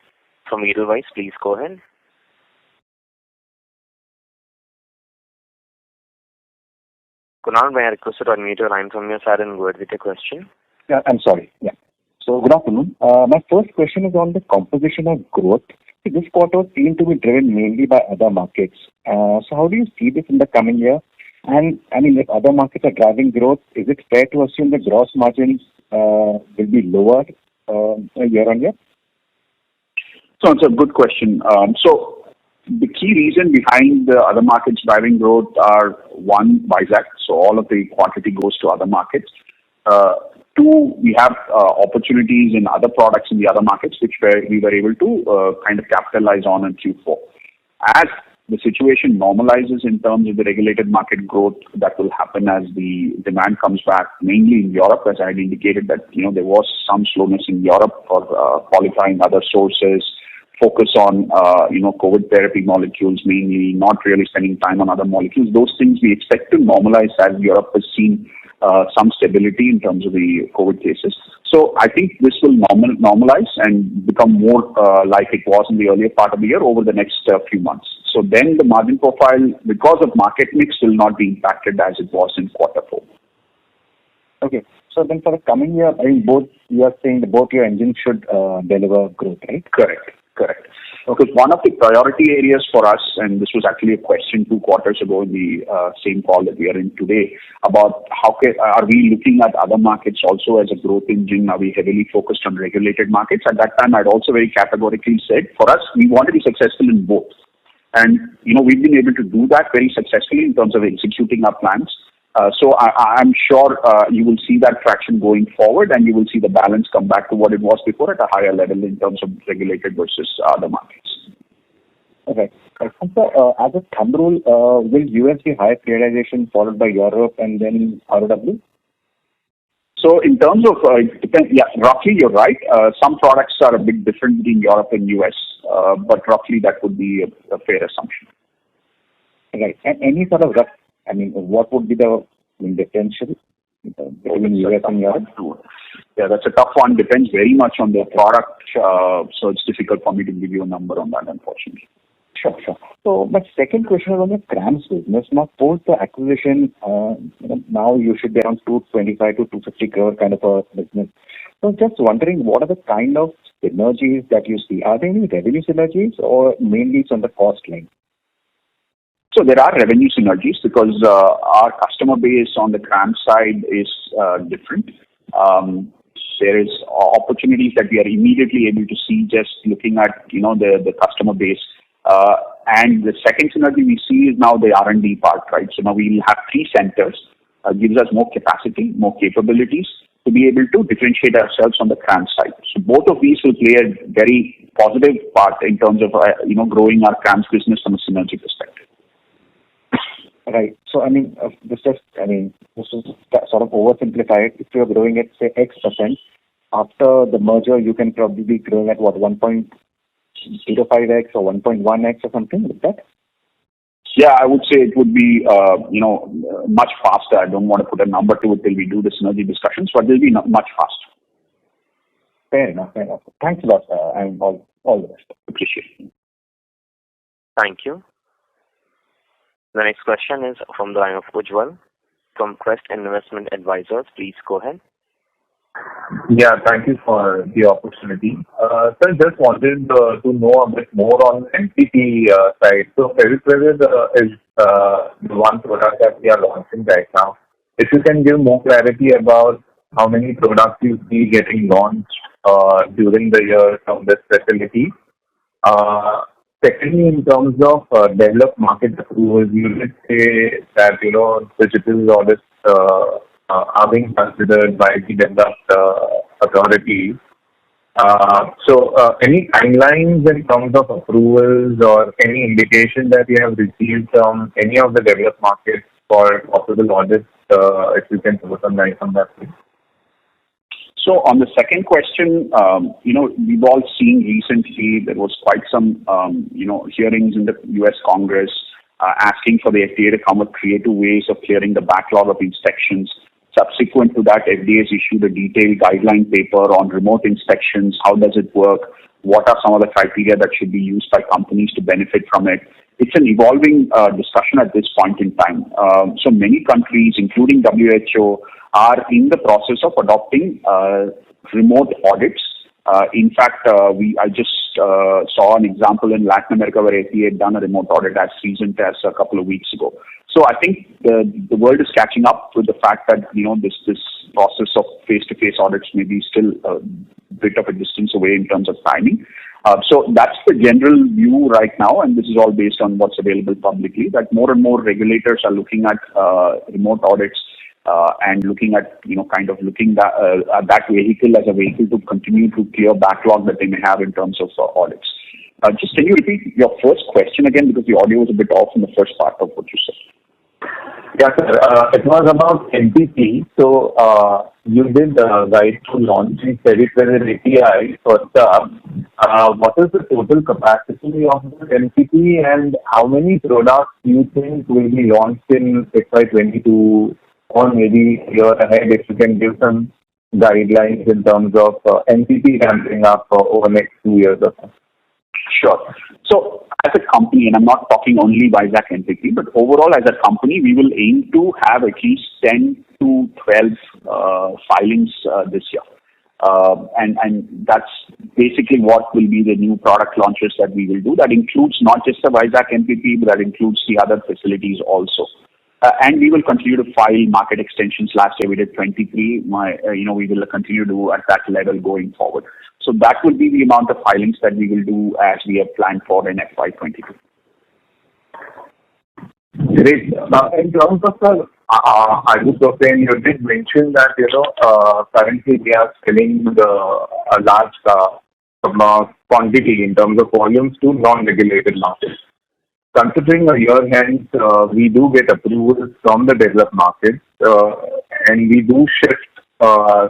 from Edelweiss. Please go ahead. Kunal, may I request you to unmute your line from your side and go ahead with your question? Yeah, I'm sorry. Yeah. So good afternoon. My first question is on the composition of growth. This quarter seemed to be driven mainly by other markets. So how do you see this in the coming year? And I mean, if other markets are driving growth, is it fair to assume the gross margins will be lower year on year? So it's a good question. So the key reason behind the other markets driving growth are, one, Vizag. So all of the quantity goes to other markets. Two, we have opportunities in other products in the other markets, which we were able to kind of capitalize on in Q4. As the situation normalizes in terms of the regulated market growth, that will happen as the demand comes back, mainly in Europe, as I had indicated that, there was some slowness in Europe for qualifying other sources, focus on, COVID therapy molecules mainly, not really spending time on other molecules. Those things we expect to normalize as Europe has seen some stability in terms of the COVID cases. So I think this will normalize and become more like it was in the earlier part of the year over the next few months. So then the margin profile, because of market mix, will not be impacted as it was in Q4. Okay. So then for the coming year, I mean, you are saying that both your engines should deliver growth, right? Correct. Because one of the priority areas for us, and this was actually a question 2 quarters ago in the same call that we are in today, about are we looking at other markets also as a growth engine? Are we heavily focused on regulated markets? At that time, I'd also very categorically said, for us, we want to be successful in both. And, we've been able to do that very successfully in terms of executing our plans. So I'm sure you will see that traction going forward, and you will see the balance come back to what it was before at a higher level in terms of regulated versus other markets. Okay. So as a thumb rule, will US be higher realization followed by Europe and then ROW? So in terms of, it depends, roughly you're right. Some products are a bit different between Europe and US, but roughly that would be a fair assumption. Right. And any sort of rough, what would be the differential between US and Europe? Yeah, that's a tough one. Depends very much on the product. So it's difficult for me to give you a number on that, unfortunately. Sure. So my second question is on the CRAMS business. Now, post the acquisition, now you should be around 225 to 250 crore kind of a business. So just wondering, what are the kind of synergies that you see? Are there any revenue synergies or mainly it's on the cost line? So there are revenue synergies because our customer base on the CRAMS side is different. There is opportunities that we are immediately able to see just looking at the customer base. And the second synergy we see is now the R&D part, right? So now we will have 3 centers, gives us more capacity, more capabilities to be able to differentiate ourselves on the CRAMS side. So both of these will play a very positive part in terms of growing our CRAMS business from a synergy perspective. Right. So this is sort of oversimplified. If you are growing at say X%, after the merger, you can probably be growing at what 1.05x or 1.1x or something like that. Yeah, I would say it would be much faster. I don't want to put a number to it till we do the synergy discussions, but they'll be much faster. Fair enough. Thanks a lot, and all the best. Appreciate it. Thank you. The next question is from the line of Ujjwal from Quest Investment Advisors. Please go ahead. Yeah, thank you for the opportunity. Sir, just wanted to know a bit more on MPP side. So Favipiravir is the one product that we are launching right now. If you can give more clarity about how many products you see getting launched during the year from this facility. Secondly, in terms of developed market approvals, you did say that, digital audits are being considered by the developed authorities. So any timelines in terms of approvals or any indication that you have received from any of the developed markets for possible audits, if you can throw some light on that, please. So on the second question, we've all seen recently there was quite some, hearings in the U.S. Congress asking for the FDA to come up with creative ways of clearing the backlog of inspections. Subsequent to that, FDA has issued a detailed guideline paper on remote inspections. How does it work? What are some of the criteria that should be used by companies to benefit from it? It's an evolving discussion at this point in time. So many countries, including WHO, are in the process of adopting remote audits. In fact, I just saw an example in Latin America where FDA had done a remote audit as recent as a couple of weeks ago. So I think the world is catching up with the fact that this process of face-to-face audits may be still a bit of a distance away in terms of timing. So that's the general view right now, and this is all based on what's available publicly. That more and more regulators are looking at remote audits and looking at looking at that vehicle as a vehicle to continue to clear backlog that they may have in terms of audits. Just can you repeat your first question again, because the audio was a bit off in the first part of what you said. Yeah, sir. It was about MPP. So you did guide to launching Favipiravir API first up. What is the total capacity of the MPP, and how many products do you think will be launched in FY22 or maybe a year ahead, if you can give some guidelines in terms of NPP ramping up over next 2 years or so? Sure. So as a company, and I'm not talking only Vizag NPP, but overall as a company, we will aim to have at least 10 to 12 filings this year. And that's basically what will be the new product launches that we will do. That includes not just the Vizag NPP, but that includes the other facilities also. And we will continue to file market extensions. Last year we did 23. We will continue to do at that level going forward. So that will be the amount of filings that we will do as we have planned for in FY22. Great. In terms of the ibuprofen, you did mention that currently we are selling a large quantity in terms of volumes to non-regulated markets. Considering a year hence, we do get approvals from the developed markets, and we do shift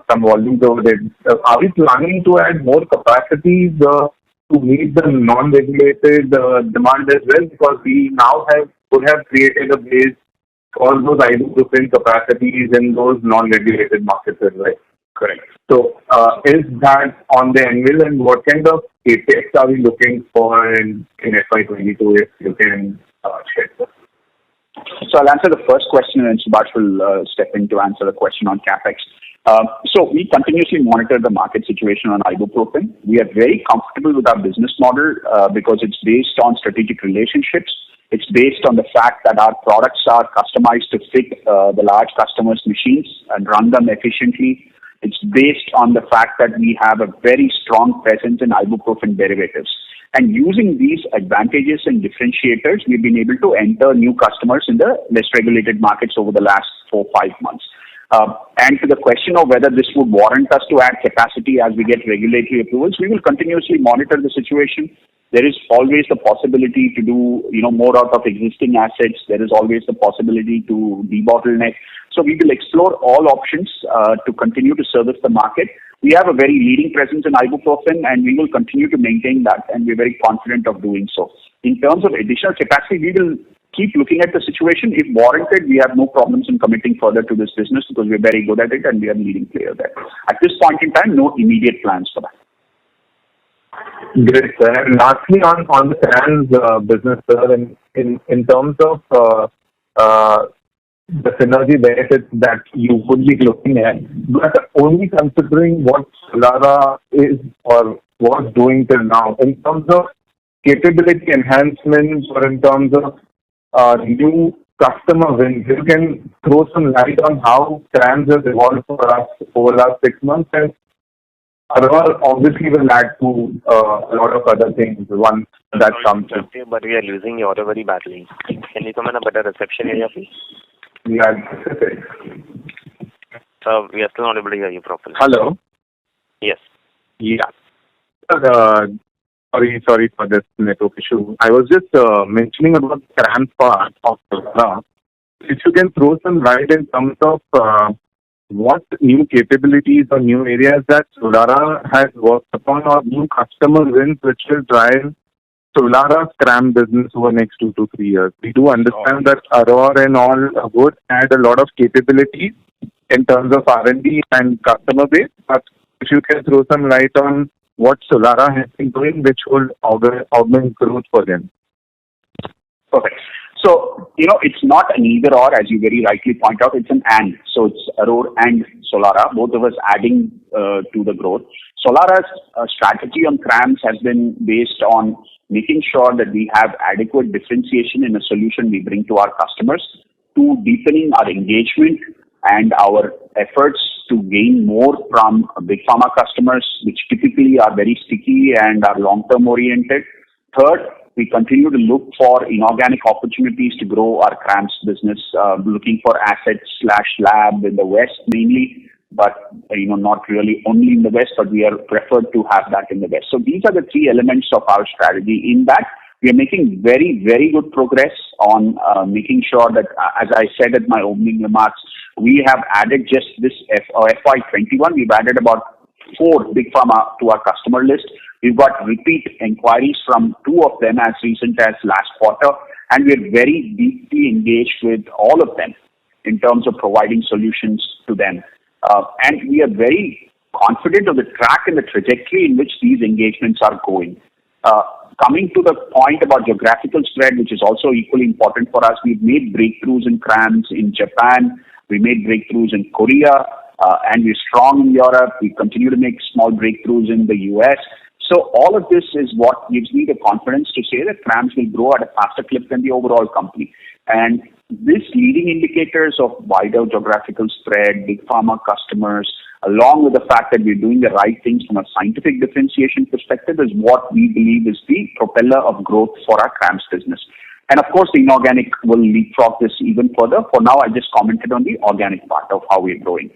some volumes over there. Are we planning to add more capacities to meet the non-regulated demand as well? Because we now could have created a base for those ibuprofen capacities in those non-regulated markets as well. Correct. So is that on the anvil, and what kind of CapEx are we looking for in FY22, if you can share? So I'll answer the first question, and Subhash will step in to answer the question on CapEx. So we continuously monitor the market situation on ibuprofen. We are very comfortable with our business model because it's based on strategic relationships. It's based on the fact that our products are customized to fit the large customers' machines and run them efficiently. It's based on the fact that we have a very strong presence in ibuprofen derivatives. And using these advantages and differentiators, we've been able to enter new customers in the less regulated markets over the last 4-5 months. And to the question of whether this would warrant us to add capacity as we get regulatory approvals, we will continuously monitor the situation. There is always the possibility to do, more out of existing assets. There is always the possibility to debottleneck. So we will explore all options to continue to service the market. We have a very leading presence in ibuprofen, and we will continue to maintain that, and we're very confident of doing so. In terms of additional capacity, we will keep looking at the situation. If warranted, we have no problems in committing further to this business because we're very good at it and we are a leading player there. At this point in time, no immediate plans for that. Great, sir. And lastly, on the trans business, sir, in terms of the synergy benefits that you would be looking at, but only considering what Solara is or was doing till now, in terms of capability enhancements or in terms of new customer wins, you can throw some light on how trans has evolved for us over the last 6 months, and Aurora obviously will add to a lot of other things once that comes in. But we are losing your audio very badly. Can you come in a better reception area, please? Yeah. So we are still not able to hear you properly. Hello? Yes. Yeah. Sorry for this network issue. I was just mentioning about the trans part of Solara. If you can throw some light in terms of what new capabilities or new areas that Solara has worked upon, or new customer wins which will drive Solara's CRAM business over the next 2 to 3 years. We do understand that Aurora and all would add a lot of capabilities in terms of R&D and customer base, but if you can throw some light on what Solara has been doing which will augment growth for them. Perfect. So, it's not an either or, as you very rightly point out, it's an and. So it's Aurora and Solara, both of us adding to the growth. Solara's strategy on CRAMS has been based on making sure that we have adequate differentiation in a solution we bring to our customers, to deepening our engagement and our efforts to gain more from big pharma customers, which typically are very sticky and are long-term oriented. Third, we continue to look for inorganic opportunities to grow our CRAMS business, looking for assets/lab in the West mainly, but not really only in the West, but we are preferred to have that in the West. So these are the 3 elements of our strategy. In that, we are making very, very good progress on making sure that, as I said at my opening remarks, we have added just this FY21, we've added about 4 big pharma to our customer list. We've got repeat inquiries from 2 of them as recent as last quarter, and we're very deeply engaged with all of them. in terms of providing solutions to them. And we are very confident of the track and the trajectory in which these engagements are going. Coming to the point about geographical spread, which is also equally important for us, we've made breakthroughs in CRAMS in Japan, we made breakthroughs in Korea, and we're strong in Europe. We continue to make small breakthroughs in the US. So all of this is what gives me the confidence to say that CRAMS will grow at a faster clip than the overall company. And this leading indicators of wider geographical spread, big pharma customers, along with the fact that we're doing the right things from a scientific differentiation perspective is what we believe is the propeller of growth for our CRAMS business. And of course, the inorganic will leapfrog this even further. For now, I just commented on the organic part of how we're growing.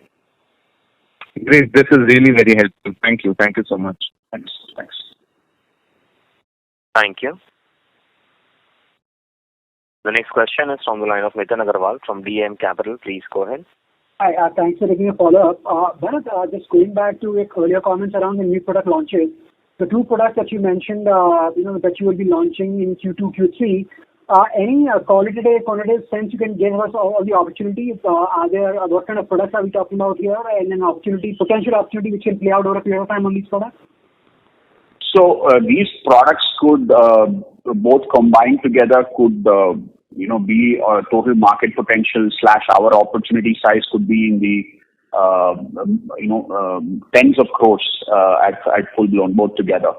Great. This is really very helpful. Thank you. Thank you so much. Thanks. Thank you. The next question is from the line of Nitin Agarwal from DAM Capital. Please go ahead. Hi, thanks for taking a follow-up. Bharat, just going back to your earlier comments around the new product launches, the two products that you mentioned, that you will be launching in Q2, Q3, any qualitative sense you can give us all the opportunities? What kind of products are we talking about here, and an potential opportunity which can play out over a period of time on these products? So these products could both combined together could be a total market potential / our opportunity size could be in the tens of crores at full blown both together.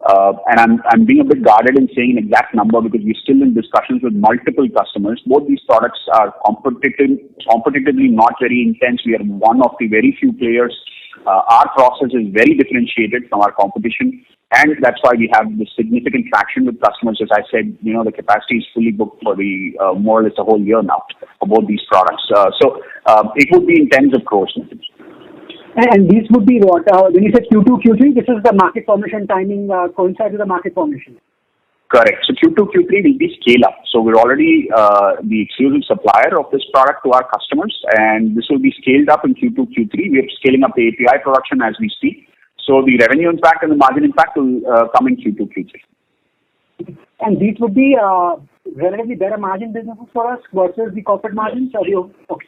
And I'm being a bit guarded in saying an exact number because we're still in discussions with multiple customers. Both these products are competitively not very intense. We are one of the very few players. Our process is very differentiated from our competition, and that's why we have this significant traction with customers. As I said, the capacity is fully booked for the more or less a whole year now for both these products. So it would be in tens of crores. And these would be what? When you said Q2, Q3, this is the market formation timing coincides with the market formation. Correct. So Q2, Q3 will be scale up. So we're already the exclusive supplier of this product to our customers, and this will be scaled up in Q2, Q3. We are scaling up the API production as we speak. So the revenue impact and the margin impact will come in Q2, Q3. And these would be relatively better margin businesses for us versus the corporate margins? Okay.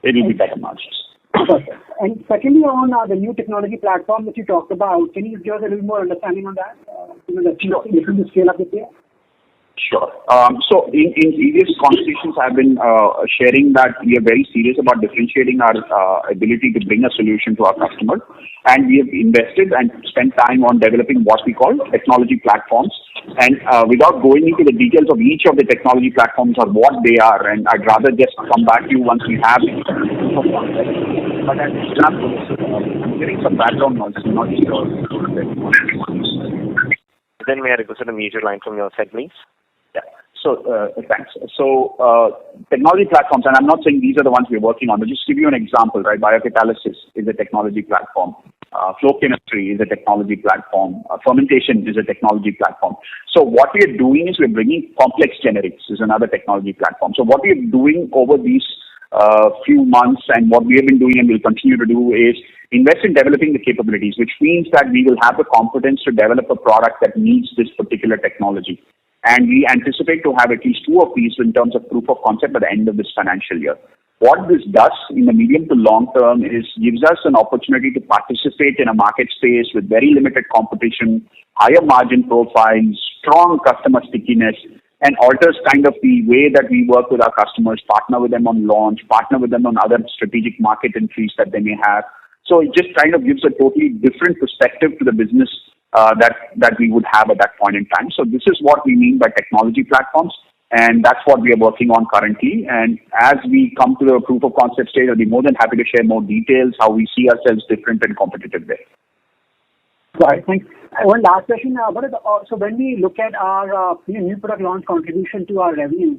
It will be better margins. Perfect. And secondly, on the new technology platform that you talked about, can you give us a little more understanding on that? Sure. To scale up with here? Sure. So in previous conversations, I've been sharing that we are very serious about differentiating our ability to bring a solution to our customer. And we have invested and spent time on developing what we call technology platforms. And without going into the details of each of the technology platforms or what they are, and I'd rather just come back to you once we have it. But as an example, I'm getting some background noise. I'm not sure. Then may I request a mute your line from your side, please? Yeah. So, thanks. So, technology platforms, and I'm not saying these are the ones we're working on, but just to give you an example, right? Biocatalysis is a technology platform. Flow chemistry is a technology platform. Fermentation is a technology platform. So what we are doing is we're bringing complex generics is another technology platform. So what we are doing over these few months and what we have been doing and will continue to do is invest in developing the capabilities, which means that we will have the competence to develop a product that needs this particular technology. And we anticipate to have at least 2 of these in terms of proof of concept by the end of this financial year. What this does in the medium to long term is gives us an opportunity to participate in a market space with very limited competition, higher margin profiles, strong customer stickiness, and alters kind of the way that we work with our customers, partner with them on launch, partner with them on other strategic market entries that they may have. So it just kind of gives a totally different perspective to the business that we would have at that point in time. So this is what we mean by technology platforms, and that's what we are working on currently. And as we come to the proof of concept stage, I'll be more than happy to share more details, how we see ourselves different and competitive there. Right, thanks. One last question. So when we look at our new product launch contribution to our revenue,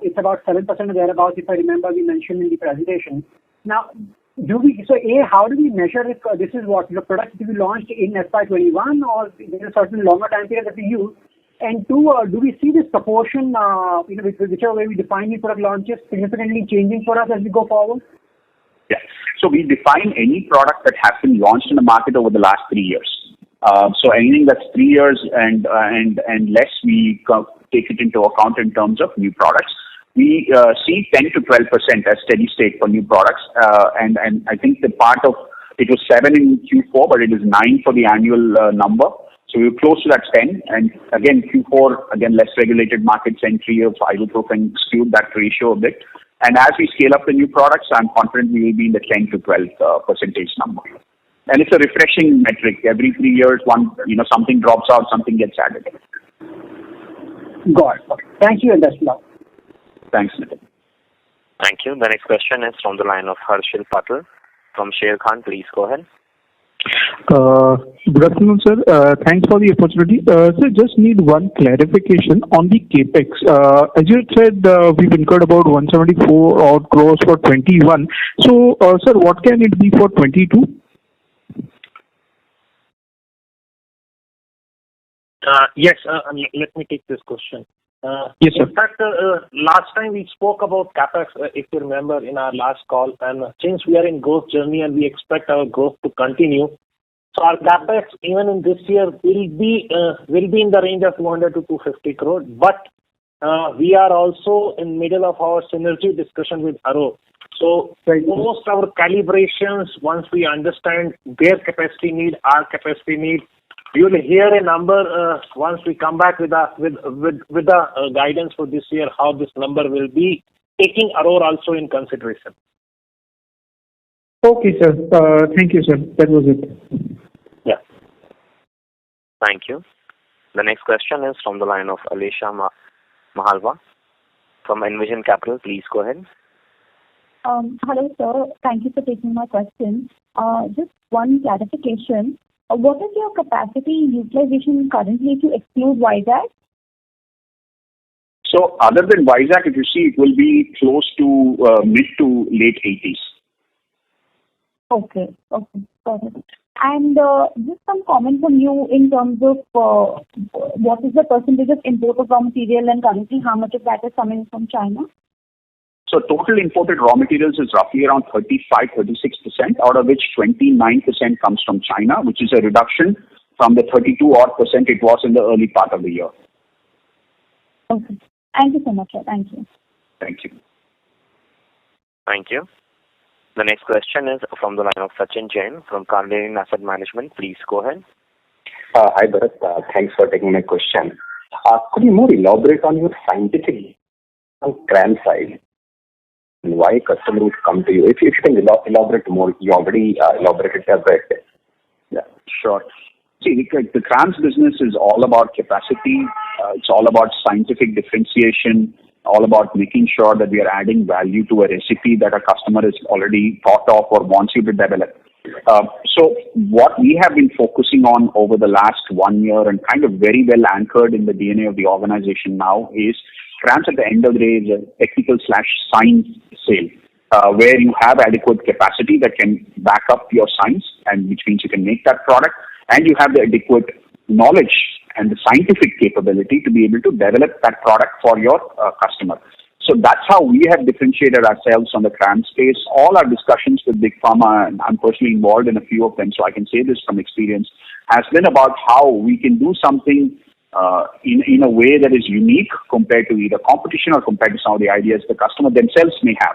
it's about 7% or thereabouts, if I remember we mentioned in the presentation. Now, how do we measure if this is what the product to be launched in FY21 or there's a certain longer time period that we use? And 2, do we see this proportion, whichever way we define new product launches, significantly changing for us as we go forward? Yeah. So we define any product that has been launched in the market over the last 3 years. So anything that's 3 years and less, we take it into account in terms of new products. we see 10 to 12% as steady state for new products. And I think the part of it was 7 in Q4, but it is 9 for the annual number. So we were close to that 10. And again, Q4, again, less regulated markets entry of ibuprofen skewed that ratio a bit. And as we scale up the new products, I'm confident we will be in the 10 to 12 percentage number. And it's a refreshing metric. Every 3 years, something drops out, something gets added. Got it. Thank you, and that's all. Thanks, Nitin. Thank you. The next question is from the line of Harshil Patel from Sher Khan. Please go ahead. Good afternoon, sir. Thanks for the opportunity. Sir, just need one clarification on the capex. As you said, we've incurred about 174 odd crores for 21. So, sir, what can it be for 22? Yes, let me take this question. Yes, sir. In fact, last time we spoke about CapEx, if you remember, in our last call, and since we are in growth journey and we expect our growth to continue, so our CapEx even in this year will be in the range of 200 to 250 crore. But we are also in middle of our synergy discussion with Arrow. So most our calibrations, once we understand their capacity need, our capacity need, you will hear a number once we come back with the guidance for this year, how this number will be, taking Arrow also in consideration. Okay, sir. Thank you, sir. That was it. Yeah. Thank you. The next question is from the line of Alisha Mahalwa from Envision Capital. Please go ahead. Hello, sir. Thank you for taking my question. Just one clarification. What is your capacity utilization currently to exclude Vizag? So other than Vizag, if you see, it will be close to mid to late 80s. Okay. Got it. And just some comment from you in terms of what is the percentage of import of raw material and currently how much of that is coming from China? So total imported raw materials is roughly around 35-36%, out of which 29% comes from China, which is a reduction from the 32% it was in the early part of the year. Okay. Thank you so much, sir. Thank you. Thank you. Thank you. The next question is from the line of Sachin Jain from Carnelian Asset Management. Please go ahead. Hi, Bharat. Thanks for taking my question. Could you more elaborate on your scientific on CRAMS side? And why customer would come to you? If you can elaborate more, you already elaborated a bit. Yeah, sure. See, the CRAMS business is all about capacity. It's all about scientific differentiation, all about making sure that we are adding value to a recipe that a customer has already thought of or wants you to develop. So what we have been focusing on over the last 1 year and kind of very well anchored in the DNA of the organization now is CRAMS at the end of the day is a technical/science sale, where you have adequate capacity that can back up your science, and which means you can make that product, and you have the adequate knowledge and the scientific capability to be able to develop that product for your customer. So that's how we have differentiated ourselves on the CRAMS space. All our discussions with Big Pharma, and I'm personally involved in a few of them, so I can say this from experience, has been about how we can do something in a way that is unique compared to either competition or compared to some of the ideas the customer themselves may have.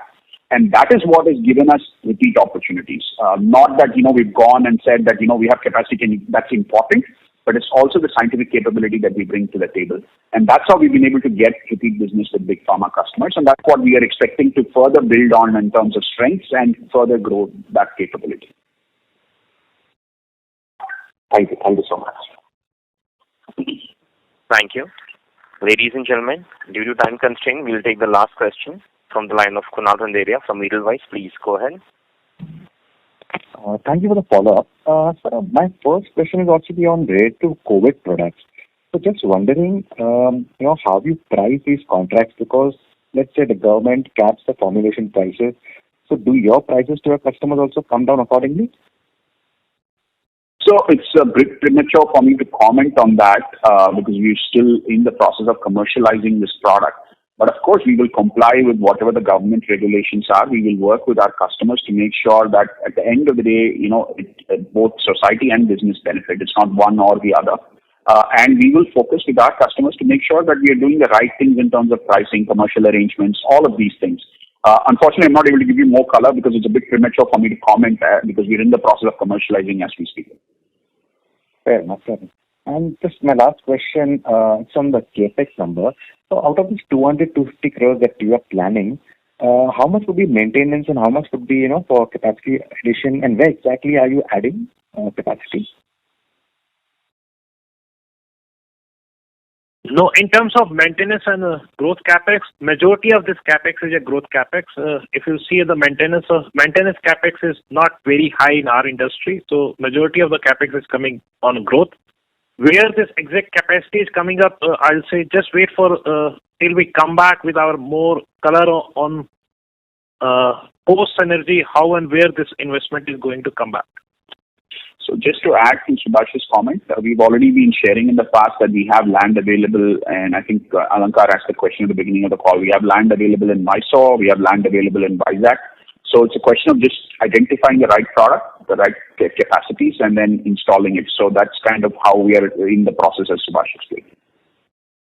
And that is what has given us repeat opportunities. Not that, we've gone and said that, we have capacity and that's important, but it's also the scientific capability that we bring to the table. And that's how we've been able to get repeat business with Big Pharma customers. And that's what we are expecting to further build on in terms of strengths and further grow that capability. Thank you. Thank you so much. Thank you. Ladies and gentlemen, due to time constraint, we will take the last question from the line of Kunal Randeria from Edelweiss. Please go ahead. Thank you for the follow-up. Sir, my first question is actually on related to COVID products. So just wondering, how you price these contracts, because let's say the government caps the formulation prices. So do your prices to your customers also come down accordingly? So it's a bit premature for me to comment on that because we're still in the process of commercializing this product. But of course, we will comply with whatever the government regulations are. We will work with our customers to make sure that at the end of the day, both society and business benefit. It's not one or the other. And we will focus with our customers to make sure that we are doing the right things in terms of pricing, commercial arrangements, all of these things. Unfortunately, I'm not able to give you more color because it's a bit premature for me to comment because we're in the process of commercializing as we speak. Fair enough. Fair enough. And just my last question, it's on the capex number. So out of this 200-250 crores that you are planning, how much would be maintenance and how much would be, for capacity addition, and where exactly are you adding capacity? No, in terms of maintenance and growth capex, majority of this capex is a growth capex. If you see the maintenance capex is not very high in our industry, so majority of the capex is coming on growth. Where this exact capacity is coming up, I'll say just wait for till we come back with our more color on post synergy, how and where this investment is going to come back. So just to add to Subhash's comment, we've already been sharing in the past that we have land available, and I think Alankar asked the question at the beginning of the call. We have land available in Mysore, we have land available in Vizag. So it's a question of just identifying the right product, the right capacities, and then installing it. So that's kind of how we are in the process, as Subhash explained.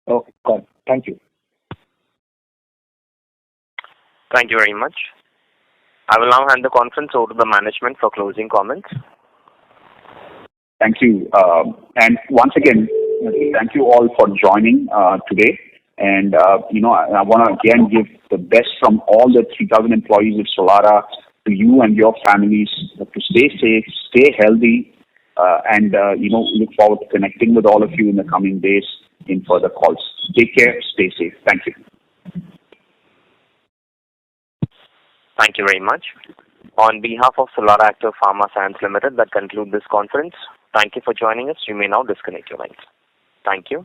Okay, got it. Thank you. Thank you very much. I will now hand the conference over to the management for closing comments. Thank you. And once again, thank you all for joining today. And, I want to again give the best from all the 3,000 employees of Solara to you and your families to stay safe, stay healthy, and, look forward to connecting with all of you in the coming days in further calls. Take care, stay safe. Thank you. Thank you very much. On behalf of Solara Active Pharma Science Limited, that concludes this conference. Thank you for joining us. You may now disconnect your lines. Thank you.